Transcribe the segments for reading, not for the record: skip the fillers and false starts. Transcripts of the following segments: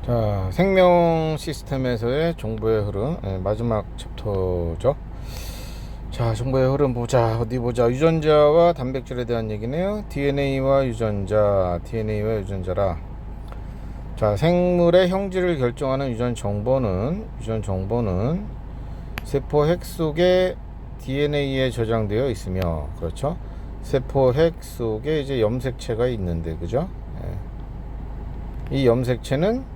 자, 생명 시스템에서의 정보의 흐름, 마지막 챕터죠. 자, 정보의 흐름 보자. 어디 보자. 유전자와 단백질에 대한 얘기네요. DNA와 유전자라. 자, 생물의 형질을 결정하는 유전 정보는 세포 핵 속에 DNA에 저장되어 있으며, 그렇죠? 세포 핵 속에 이제 염색체가 있는데, 그죠? 이 염색체는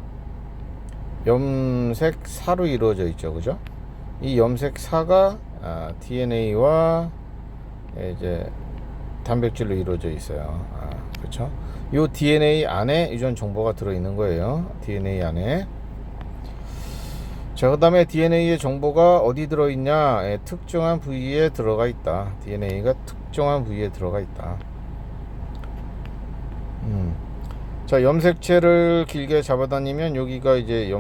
염색사로 이루어져 있죠, 그죠? 이 염색사가 DNA와 이제 단백질로 이루어져 있어요. 그렇죠? 이 DNA 안에 유전 정보가 들어 있는 거예요. DNA 안에. 자, 그다음에 DNA의 정보가 어디 들어 있냐? 특정한 부위에 들어가 있다. DNA가 특정한 부위에 들어가 있다. 자, 염색체를 길게 잡아다니면 여기가 이제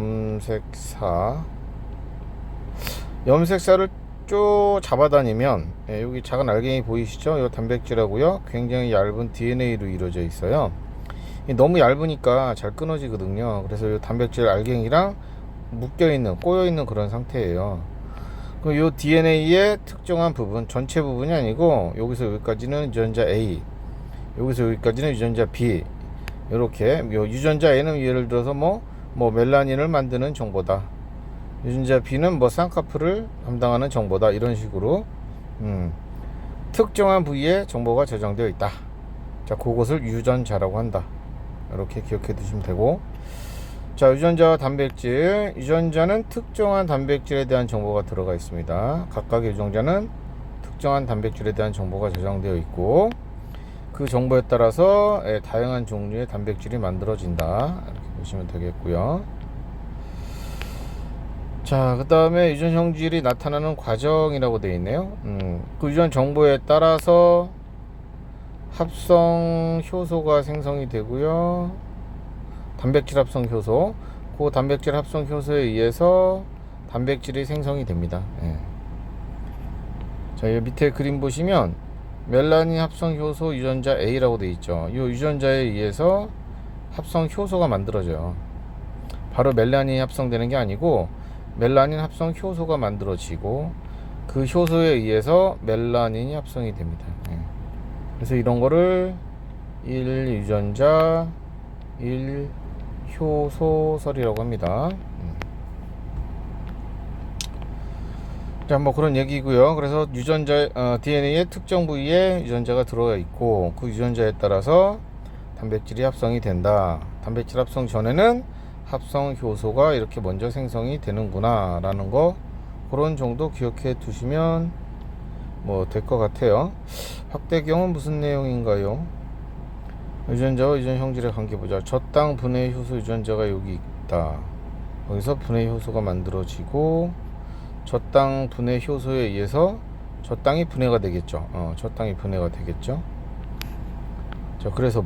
염색사를 쭉 잡아다니면 여기 작은 알갱이 보이시죠? 이 단백질하고요 굉장히 얇은 DNA로 이루어져 있어요. 너무 얇으니까 잘 끊어지거든요. 그래서 이 단백질 알갱이랑 묶여있는 꼬여있는 그런 상태예요. 그럼 이 DNA의 특정한 부분, 전체 부분이 아니고 여기서 여기까지는 유전자 A, 여기서 여기까지는 유전자 B, 이렇게 유전자 A는 예를 들어서 뭐 멜라닌을 만드는 정보다, 유전자 B는 뭐 쌍꺼풀을 담당하는 정보다, 이런 식으로 특정한 부위에 정보가 저장되어 있다. 자, 그것을 유전자라고 한다. 이렇게 기억해 두시면 되고, 자, 유전자와 단백질. 유전자는 특정한 단백질에 대한 정보가 들어가 있습니다. 각각의 유전자는 특정한 단백질에 대한 정보가 저장되어 있고, 그 정보에 따라서 다양한 종류의 단백질이 만들어진다. 이렇게 보시면 되겠고요. 자, 그 다음에 유전 형질이 나타나는 과정이라고 되어 있네요. 그 유전 정보에 따라서 합성 효소가 생성이 되고요. 단백질 합성 효소. 그 단백질 합성 효소에 의해서 단백질이 생성이 됩니다. 자, 여기 밑에 그림 보시면 멜라닌 합성 효소 유전자 A라고 되어 있죠. 이 유전자에 의해서 합성 효소가 만들어져요. 바로 멜라닌이 합성되는 게 아니고 멜라닌 합성 효소가 만들어지고 그 효소에 의해서 멜라닌이 합성이 됩니다. 그래서 이런 거를 1유전자 1효소설이라고 합니다. 자, 뭐 그런 얘기고요. 그래서 유전자 DNA의 특정 부위에 유전자가 들어가 있고 그 유전자에 따라서 단백질이 합성이 된다. 단백질 합성 전에는 합성 효소가 이렇게 먼저 생성이 되는구나 라는 거, 그런 정도 기억해 두시면 뭐 될 것 같아요. 확대경은 무슨 내용인가요? 유전자와 유전 형질의 관계 보자. 저땅 분해 효소 유전자가 여기 있다. 여기서 분해 효소가 만들어지고 저땅 분해 효소에 의해서 저땅이 분해가 되겠죠. 저땅이 분해가 되겠죠. 자, 그래서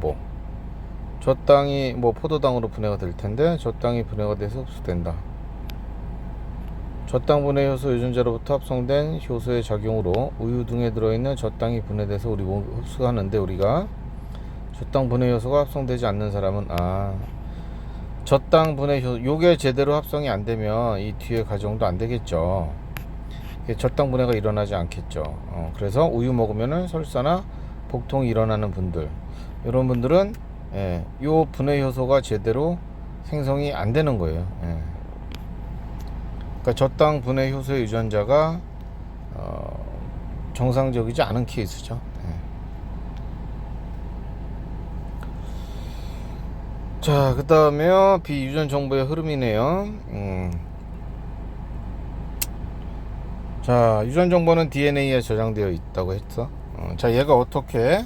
저땅이 포도당으로 분해가 될 텐데 저땅이 분해가 돼서 흡수된다. 저땅 분해 효소 유전자로부터 합성된 효소의 작용으로 우유 등에 들어있는 저땅이 분해돼서 우리 몸 흡수하는데, 우리가 저땅 분해 효소가 합성되지 않는 사람은 저땅 분해 효소, 요게 제대로 합성이 안 되면 이 뒤에 과정도 안 되겠죠. 저땅 분해가 일어나지 않겠죠. 그래서 우유 먹으면은 설사나 복통이 일어나는 분들, 이런 분들은 요 분해 효소가 제대로 생성이 안 되는 거예요. 그러니까 저땅 분해 효소의 유전자가 정상적이지 않은 케이스죠. 자, 그 다음에요, 비유전 정보의 흐름이네요. 자, 유전 정보는 DNA에 저장되어 있다고 했어. 자, 얘가 어떻게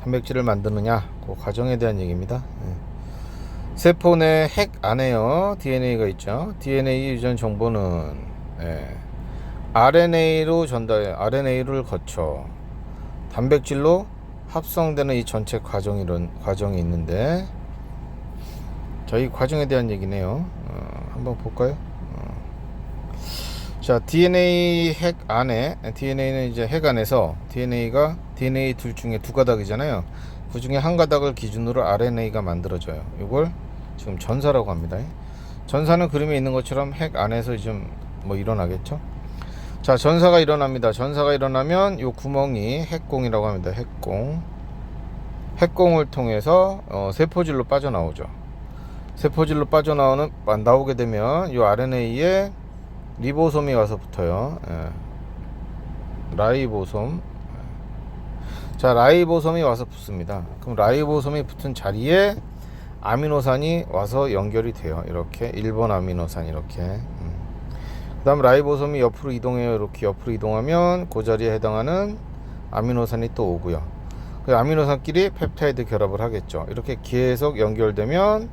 단백질을 만드느냐, 그 과정에 대한 얘기입니다. 세포 내 핵 안에요 DNA가 있죠. DNA 유전 정보는 RNA로 전달해, RNA를 거쳐 단백질로 합성되는 이 전체 과정이 있는데, 자, 이 과정에 대한 얘기네요. 한번 볼까요? 자, DNA 핵 안에, DNA는 이제 핵 안에서 DNA 둘 중에 두 가닥이잖아요. 그 중에 한 가닥을 기준으로 RNA가 만들어져요. 이걸 지금 전사라고 합니다. 전사는 그림에 있는 것처럼 핵 안에서 좀 뭐 일어나겠죠. 자, 전사가 일어납니다. 전사가 일어나면 요 구멍이 핵공이라고 합니다. 핵공. 핵공을 통해서 세포질로 빠져나오죠. 세포질로 나오게 되면 요 RNA에 리보솜이 와서 붙어요. 라이보솜. 자, 라이보솜이 와서 붙습니다. 그럼 라이보솜이 붙은 자리에 아미노산이 와서 연결이 돼요. 이렇게 1번 아미노산 이렇게. 그 다음 라이보솜이 옆으로 이동해요. 이렇게 옆으로 이동하면 그 자리에 해당하는 아미노산이 또 오고요. 그 아미노산끼리 펩타이드 결합을 하겠죠. 이렇게 계속 연결되면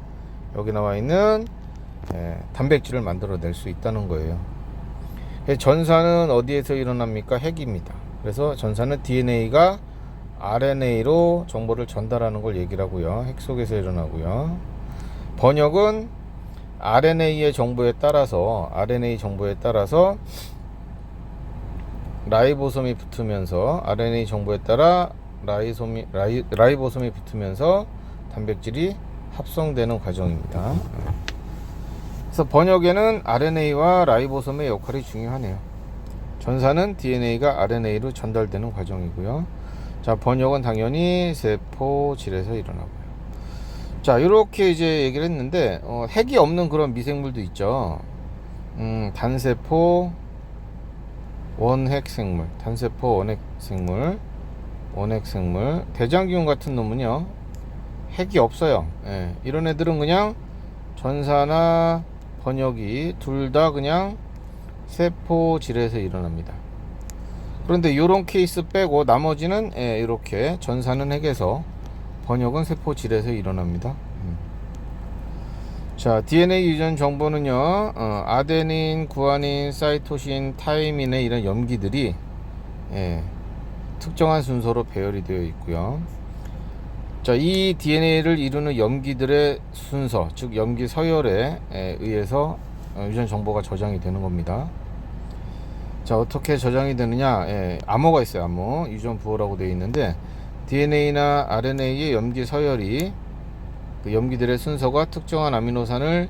여기 나와 있는 단백질을 만들어낼 수 있다는 거예요. 전사는 어디에서 일어납니까? 핵입니다. 그래서 전사는 DNA가 RNA로 정보를 전달하는 걸 얘기를 하고요. 핵 속에서 일어나고요. 번역은 RNA 정보에 따라서 라이보솜이 붙으면서 RNA 정보에 따라 라이보솜이 붙으면서 단백질이 합성되는 과정입니다. 그래서 번역에는 RNA와 라이보솜의 역할이 중요하네요. 전사는 DNA가 RNA로 전달되는 과정이고요. 자, 번역은 당연히 세포질에서 일어나고요. 자, 이렇게 이제 얘기를 했는데 핵이 없는 그런 미생물도 있죠. 단세포 원핵생물, 원핵생물, 대장균 같은 놈은요 핵이 없어요. 이런 애들은 그냥 전사나 번역이 둘 다 그냥 세포질에서 일어납니다. 그런데 요런 케이스 빼고 나머지는 이렇게 전사는 핵에서 번역은 세포질에서 일어납니다. 자, DNA 유전 정보는요 아데닌, 구아닌, 사이토신, 타이민의 이런 염기들이 특정한 순서로 배열이 되어 있고요. 자, 이 DNA를 이루는 염기들의 순서, 즉 염기 서열에 의해서 유전 정보가 저장이 되는 겁니다. 자, 어떻게 저장이 되느냐? 암호가 있어요. 암호. 유전 부호라고 되어 있는데 DNA나 RNA의 염기 서열이 그 염기들의 순서가 특정한 아미노산을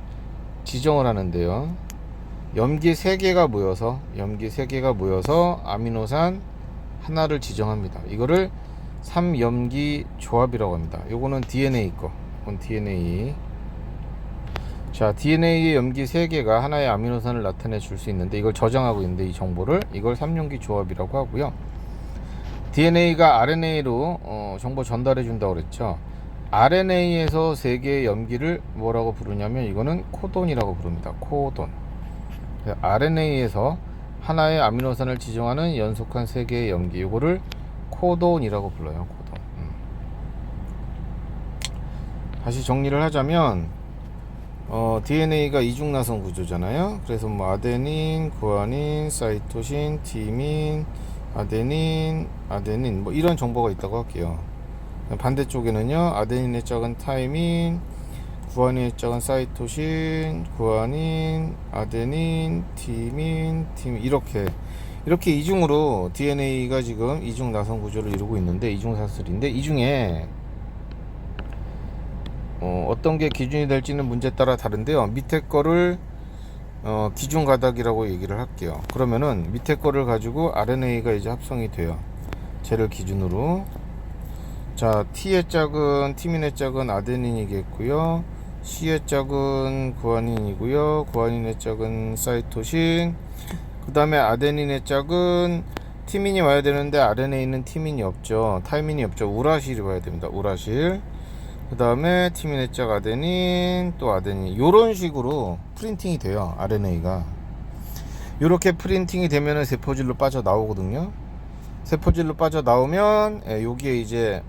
지정을 하는데요. 염기 3개가 모여서 아미노산 하나를 지정합니다. 이거를 3염기 조합이라고 합니다. 요거는 DNA 거. 이건 DNA. 자, DNA의 염기 3개가 하나의 아미노산을 나타내 줄 수 있는데 이걸 저장하고 있는데 이 정보를 이걸 3염기 조합이라고 하고요. DNA가 RNA로 정보 전달해 준다고 그랬죠. RNA에서 3개의 염기를 뭐라고 부르냐면 이거는 코돈이라고 부릅니다. 코돈. RNA에서 하나의 아미노산을 지정하는 연속한 3개의 염기, 이거를 코돈이라고 불러요. 코돈. 다시 정리를 하자면 DNA가 이중나선 구조잖아요. 그래서 뭐 아데닌, 구아닌, 사이토신, 티민, 아데닌 뭐 이런 정보가 있다고 할게요. 반대쪽에는요 아데닌의 짝은 타이민, 구아닌의 짝은 사이토신, 구아닌, 아데닌, 티민 이렇게 이중으로 DNA가 지금 이중 나선 구조를 이루고 있는데 이중 사슬인데 이 중에 어떤 게 기준이 될지는 문제에 따라 다른데요. 밑에 거를 기준 가닥이라고 얘기를 할게요. 그러면은 밑에 거를 가지고 RNA가 이제 합성이 돼요. 쟤를 기준으로. 자, T의 짝은 티민의 짝은 아데닌이겠고요. C의 짝은 구아닌이고요. 구아닌의 짝은 사이토신. 그 다음에 아데닌의 짝은 티민이 와야 되는데 RNA는 티민이 없죠. 타이민이 없죠. 우라실이 와야 됩니다. 우라실. 그 다음에 티민의 짝 아데닌, 또 아데닌. 요런 식으로 프린팅이 돼요. RNA가. 요렇게 프린팅이 되면은 세포질로 빠져나오거든요. 세포질로 빠져나오면 여기에 이제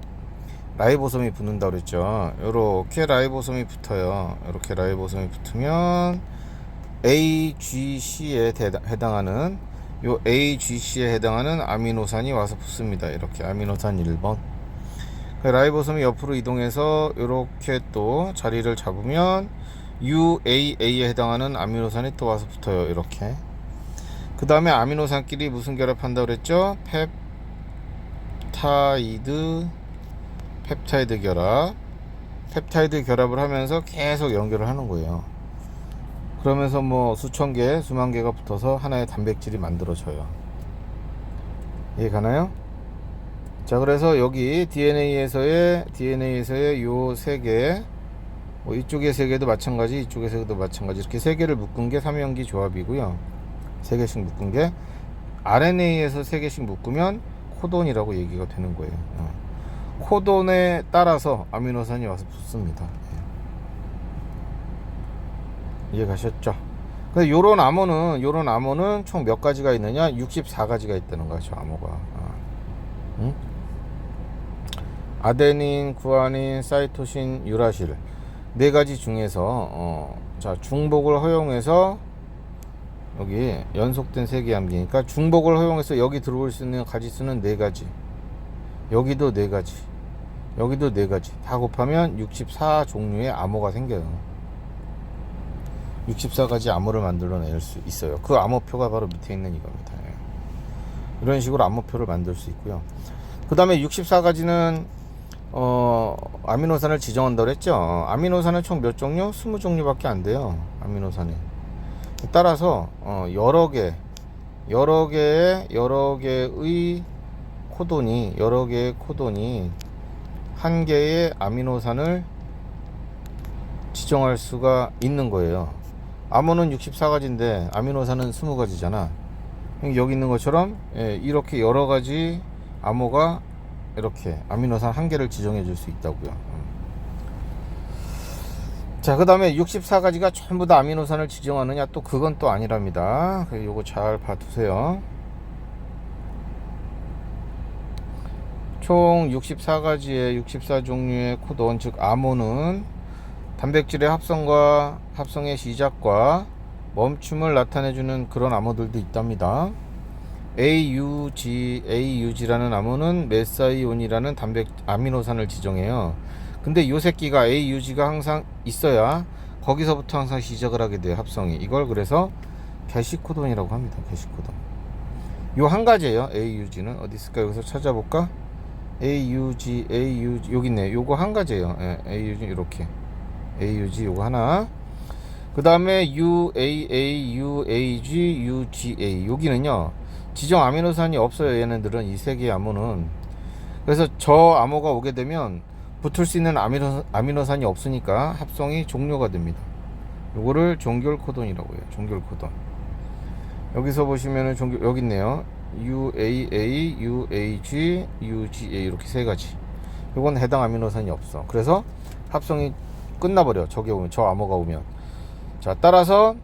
라이보솜이 붙는다 그랬죠. 요렇게 라이보솜이 붙어요. 이렇게 라이보솜이 붙으면 AGC에 해당하는 요 AGC에 해당하는 아미노산이 와서 붙습니다. 이렇게 아미노산 1번. 라이보솜이 옆으로 이동해서 이렇게 또 자리를 잡으면 UAA에 해당하는 아미노산이 또 와서 붙어요. 이렇게. 그 다음에 아미노산끼리 무슨 결합한다고 그랬죠? 펩타이드 결합. 펩타이드 결합을 하면서 계속 연결을 하는 거예요. 그러면서 뭐 수천 개, 수만 개가 붙어서 하나의 단백질이 만들어져요. 이해 가나요? 자, 그래서 여기 DNA에서의 요 세 개, 뭐 이쪽의 세 개도 마찬가지, 이쪽의 세 개도 마찬가지, 이렇게 세 개를 묶은 게 삼연기 조합이고요. 세 개씩 묶은 게 RNA에서 세 개씩 묶으면 코돈이라고 얘기가 되는 거예요. 코돈에 따라서 아미노산이 와서 붙습니다. 이해 가셨죠? 근데 요런 암호는 총 몇 가지가 있느냐? 64가지가 있다는 거죠, 암호가. 응? 아데닌, 구아닌, 사이토신, 유라실 네 가지 중에서 자, 중복을 허용해서 여기 연속된 세개 암기니까 중복을 허용해서 여기 들어올 수 있는 가지수는 네 가지. 여기도 네 가지. 여기도 네 가지. 다 곱하면 64종류의 암호가 생겨요. 64가지 암호를 만들어낼 수 있어요. 그 암호표가 바로 밑에 있는 이겁니다. 이런 식으로 암호표를 만들 수 있고요. 그 다음에 64가지는 아미노산을 지정한다고 했죠. 아미노산은 총 몇 종류? 20종류밖에 안 돼요. 아미노산이. 따라서 여러 개의 코돈이 한 개의 아미노산을 지정할 수가 있는 거예요. 암호는 64가지인데 아미노산은 20가지잖아. 여기 있는 것처럼 이렇게 여러 가지 암호가 이렇게 아미노산 한 개를 지정해 줄 수 있다고요. 자, 그 다음에 64가지가 전부 다 아미노산을 지정하느냐? 또 그건 또 아니랍니다. 요거 잘 봐두세요. 총 64가지의 64종류의 코돈, 즉 암호는 단백질의 합성의 시작과 멈춤을 나타내주는 그런 암호들도 있답니다. AUG라는 암호는 메사이온이라는 아미노산을 지정해요. 근데 이 새끼가 AUG가 항상 있어야 거기서부터 항상 시작을 하게 돼요, 합성이. 이걸 그래서 게시코돈이라고 합니다. 게시코돈. 요 한 가지예요. AUG는 어디 있을까? 여기서 찾아볼까? AUG 여기 있네. 요거 한 가지예요. AUG 이렇게. AUG 요거 하나. 그 다음에 UAA, UAG, UGA 여기는요 지정 아미노산이 없어요. 얘네들은 이 세 개의 암호는. 그래서 저 암호가 오게 되면 붙을 수 있는 아미노산이 없으니까 합성이 종료가 됩니다. 요거를 종결 코돈이라고 해요. 종결 코돈. 여기서 보시면은 여기 있네요. UAA, UAG, UGA 이렇게 세 가지. 요건 해당 아미노산이 없어. 그래서 합성이 끝나버려. 저게 오면, 저 암호가 오면. 자, 따라서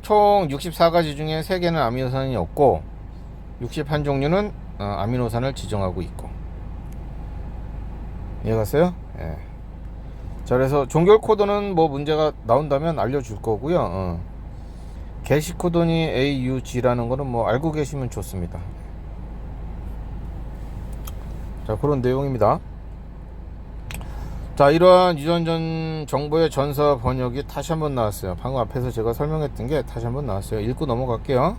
총 64가지 중에 3개는 아미노산이 없고 61종류는 아미노산을 지정하고 있고. 이해갔어요? 예. 자, 그래서 종결 코드는 뭐 문제가 나온다면 알려줄 거고요. 게시 코돈이 AUG라는 거는 뭐 알고 계시면 좋습니다. 자, 그런 내용입니다. 자, 이러한 유전전 정보의 전사 번역이 다시 한번 나왔어요. 방금 앞에서 제가 설명했던 게 다시 한번 나왔어요. 읽고 넘어갈게요.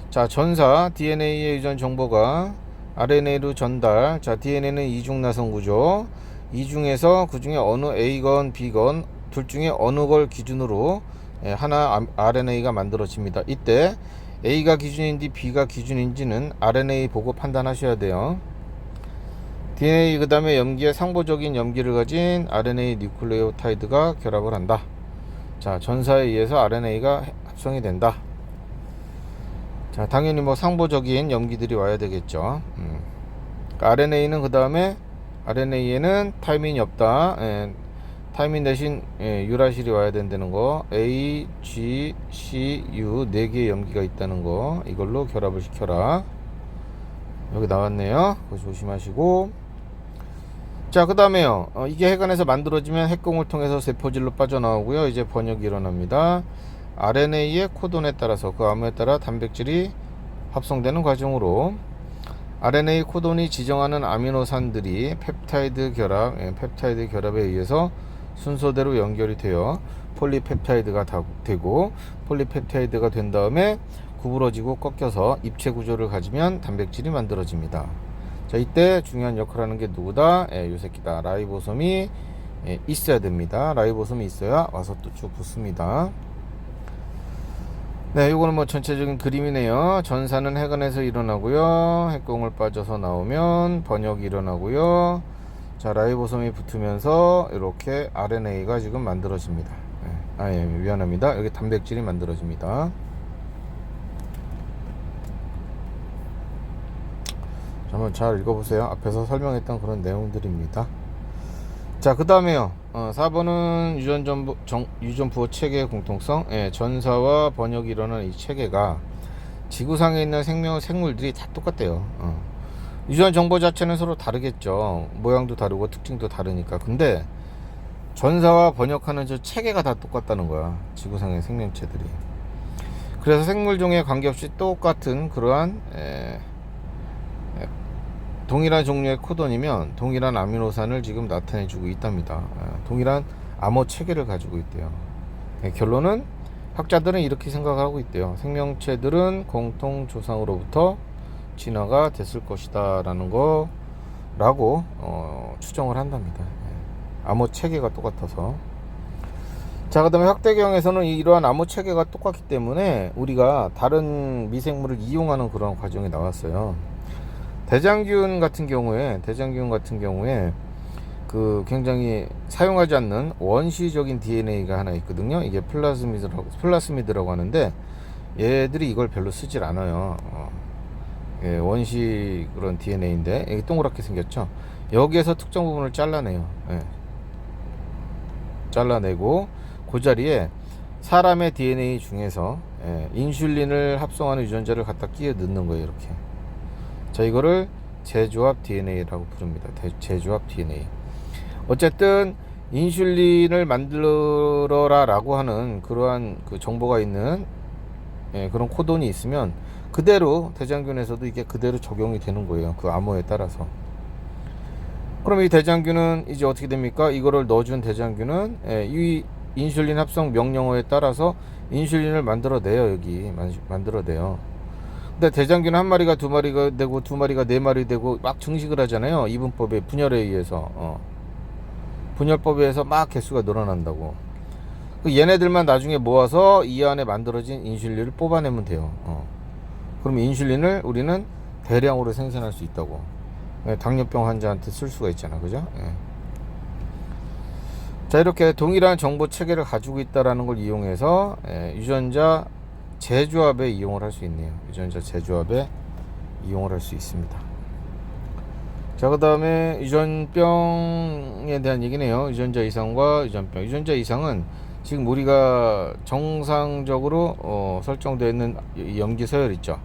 자, 전사 DNA의 유전 정보가 RNA로 전달. 자, DNA는 이중 나선 구조. 이 중에서 그 중에 어느 A건 B건 둘 중에 어느 걸 기준으로 하나 RNA가 만들어집니다. 이때 A가 기준인지 B가 기준인지는 RNA 보고 판단하셔야 돼요. DNA 그 다음에 염기에 상보적인 염기를 가진 RNA 뉴클레오타이드가 결합을 한다. 자, 전사에 의해서 RNA가 합성이 된다. 자, 당연히 뭐 상보적인 염기들이 와야 되겠죠. RNA는 그 다음에 RNA에는 타이민이 없다. 타이민 대신 유라실이 와야 된다는 거. A, G, C, U 4개의 염기가 있다는 거. 이걸로 결합을 시켜라. 여기 나왔네요. 그거 조심하시고. 자, 그 다음에요. 이게 핵안에서 만들어지면 핵공을 통해서 세포질로 빠져나오고요. 이제 번역이 일어납니다. RNA의 코돈에 따라서 그 암호에 따라 단백질이 합성되는 과정으로 RNA 코돈이 지정하는 아미노산들이 펩타이드 결합에 의해서 순서대로 연결이 되어 폴리펩타이드가 되고, 폴리펩타이드가 된 다음에 구부러지고 꺾여서 입체 구조를 가지면 단백질이 만들어집니다. 자, 이때 중요한 역할을 하는 게 누구다? 요 새끼다. 라이보솜이 있어야 됩니다. 라이보솜이 있어야 와서 또 쭉 붙습니다. 네, 요거는 뭐 전체적인 그림이네요. 전사는 해관에서 일어나고요. 핵공을 빠져서 나오면 번역이 일어나고요. 자, 라이보솜이 붙으면서 이렇게 RNA가 지금 만들어집니다. 예, 미안합니다. 여기 단백질이 만들어집니다. 한번 잘 읽어보세요. 앞에서 설명했던 그런 내용들입니다. 자, 그 다음에요. 4번은 유전부호 체계의 공통성. 예, 전사와 번역이 일어나는 이 체계가 지구상에 있는 생물들이 다 똑같대요. 유전 정보 자체는 서로 다르겠죠. 모양도 다르고 특징도 다르니까. 근데 전사와 번역하는 저 체계가 다 똑같다는 거야. 지구상의 생명체들이. 그래서 생물종에 관계없이 똑같은 그러한 동일한 종류의 코돈이면 동일한 아미노산을 지금 나타내주고 있답니다. 동일한 암호 체계를 가지고 있대요. 결론은 학자들은 이렇게 생각하고 있대요. 생명체들은 공통 조상으로부터 진화가 됐을 것이다 라는 거라고 추정을 한답니다. 암호 체계가 똑같아서. 자, 그 다음에 확대경에서는 이러한 암호 체계가 똑같기 때문에 우리가 다른 미생물을 이용하는 그런 과정이 나왔어요. 대장균 같은 경우에 그 굉장히 사용하지 않는 원시적인 DNA가 하나 있거든요. 이게 플라스미드라고 하는데 얘들이 이걸 별로 쓰질 않아요. 예, 원시 그런 DNA인데 이게 동그랗게 생겼죠. 여기에서 특정 부분을 잘라내요. 예. 잘라내고 그 자리에 사람의 DNA 중에서 인슐린을 합성하는 유전자를 갖다 끼워 넣는 거예요. 이렇게. 자, 이거를 재조합 DNA라고 부릅니다. 재조합 DNA. 어쨌든 인슐린을 만들어라 라고 하는 그러한 그 정보가 있는 그런 코돈이 있으면 그대로 대장균에서도 이게 그대로 적용이 되는 거예요. 그 암호에 따라서. 그럼 이 대장균은 이제 어떻게 됩니까? 이거를 넣어준 대장균은 이 인슐린 합성 명령어에 따라서 인슐린을 만들어내요. 여기 만들어내요. 근데 대장균 한 마리가 두 마리가 되고 두 마리가 네 마리 되고 막 증식을 하잖아요. 이분법의 분열에 의해서. 분열법에 의해서 막 개수가 늘어난다고. 얘네들만 나중에 모아서 이 안에 만들어진 인슐린을 뽑아내면 돼요. 그럼 인슐린을 우리는 대량으로 생산할 수 있다고. 당뇨병 환자한테 쓸 수가 있잖아. 그죠? 자, 이렇게 동일한 정보 체계를 가지고 있다라는 걸 이용해서 유전자 재조합에 이용을 할 수 있네요. 유전자 재조합에 이용을 할 수 있습니다. 자, 그 다음에 유전병에 대한 얘기네요. 유전자 이상과 유전병. 유전자 이상은 지금 우리가 정상적으로 설정되어 있는 염기 서열 있죠.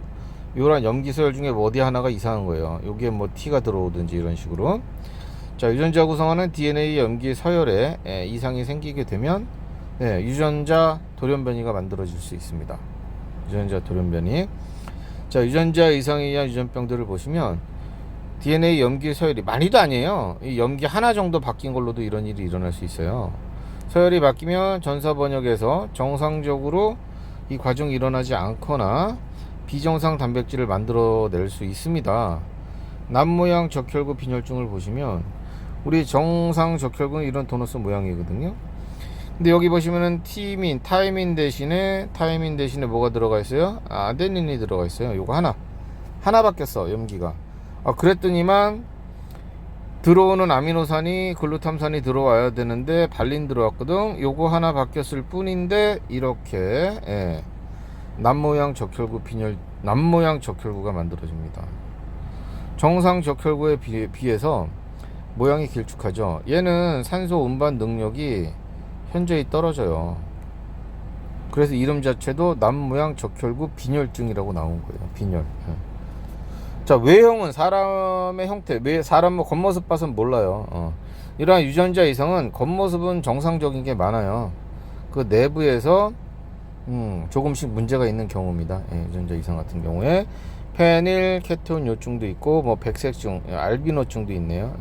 이런 염기 서열 중에 뭐 어디 하나가 이상한 거예요. 여기에 뭐 T가 들어오든지 이런 식으로. 자, 유전자 구성하는 DNA 염기 서열에 이상이 생기게 되면 유전자 돌연변이가 만들어질 수 있습니다. 유전자 돌연변이. 자, 유전자 이상에 의한 유전병들을 보시면 DNA 염기 서열이 많이도 아니에요. 이 염기 하나 정도 바뀐 걸로도 이런 일이 일어날 수 있어요. 서열이 바뀌면 전사 번역에서 정상적으로 이 과정이 일어나지 않거나 비정상 단백질을 만들어낼 수 있습니다. 남모양 적혈구 빈혈증을 보시면 우리 정상 적혈구는 이런 도너스 모양이거든요. 근데 여기 보시면은 타이민 대신에 뭐가 들어가 있어요? 아데닌이 들어가 있어요. 요거 하나 바뀌었어, 염기가. 그랬더니만 들어오는 아미노산이 글루탐산이 들어와야 되는데 발린 들어왔거든. 요거 하나 바뀌었을 뿐인데 이렇게 남모양 적혈구가 만들어집니다. 정상 적혈구에 비해서 모양이 길쭉하죠. 얘는 산소 운반 능력이 현저히 떨어져요. 그래서 이름 자체도 남모양 적혈구 빈혈증이라고 나온 거예요. 빈혈. 자, 외형은 사람의 형태, 사람 겉모습 봐서는 몰라요. 이러한 유전자 이상은 겉모습은 정상적인 게 많아요. 그 내부에서 조금씩 문제가 있는 경우입니다. 유전자 이상 같은 경우에 페닐 케톤 요증도 있고 뭐 백색증, 알비노증도 있네요.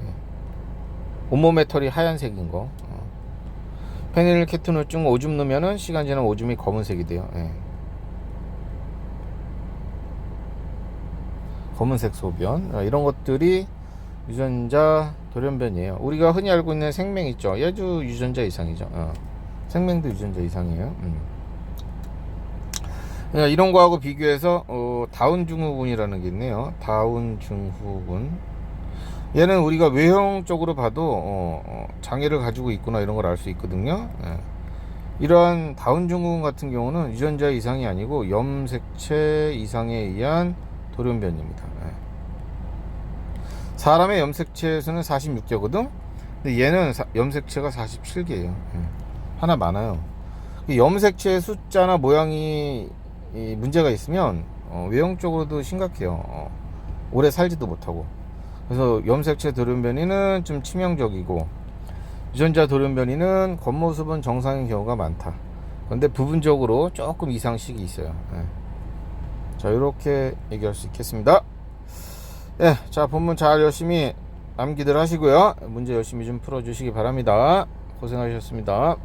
온몸의 털이 하얀색인 거. 페닐 케톤 요증 오줌 넣으면은 시간 지나면 오줌이 검은색이 돼요. 검은색 소변, 이런 것들이 유전자 돌연변이에요. 우리가 흔히 알고 있는 생명 있죠. 얘도 유전자 이상이죠. 생명도 유전자 이상이에요. 이런 거하고 비교해서 다운 증후군이라는 게 있네요. 다운 증후군. 얘는 우리가 외형적으로 봐도 장애를 가지고 있구나 이런 걸 알 수 있거든요. 예. 이러한 다운 증후군 같은 경우는 유전자 이상이 아니고 염색체 이상에 의한 돌연변입니다. 예. 사람의 염색체에서는 46개거든. 근데 얘는 염색체가 47개예요. 예. 하나 많아요. 염색체의 숫자나 모양이 문제가 있으면 외형적으로도 심각해요. 오래 살지도 못하고. 그래서 염색체 돌연변이는 좀 치명적이고, 유전자 돌연변이는 겉모습은 정상인 경우가 많다. 그런데 부분적으로 조금 이상식이 있어요. 예. 자, 이렇게 얘기할 수 있겠습니다. 예, 자, 본문 잘 열심히 암기들 하시고요. 문제 열심히 좀 풀어주시기 바랍니다. 고생하셨습니다.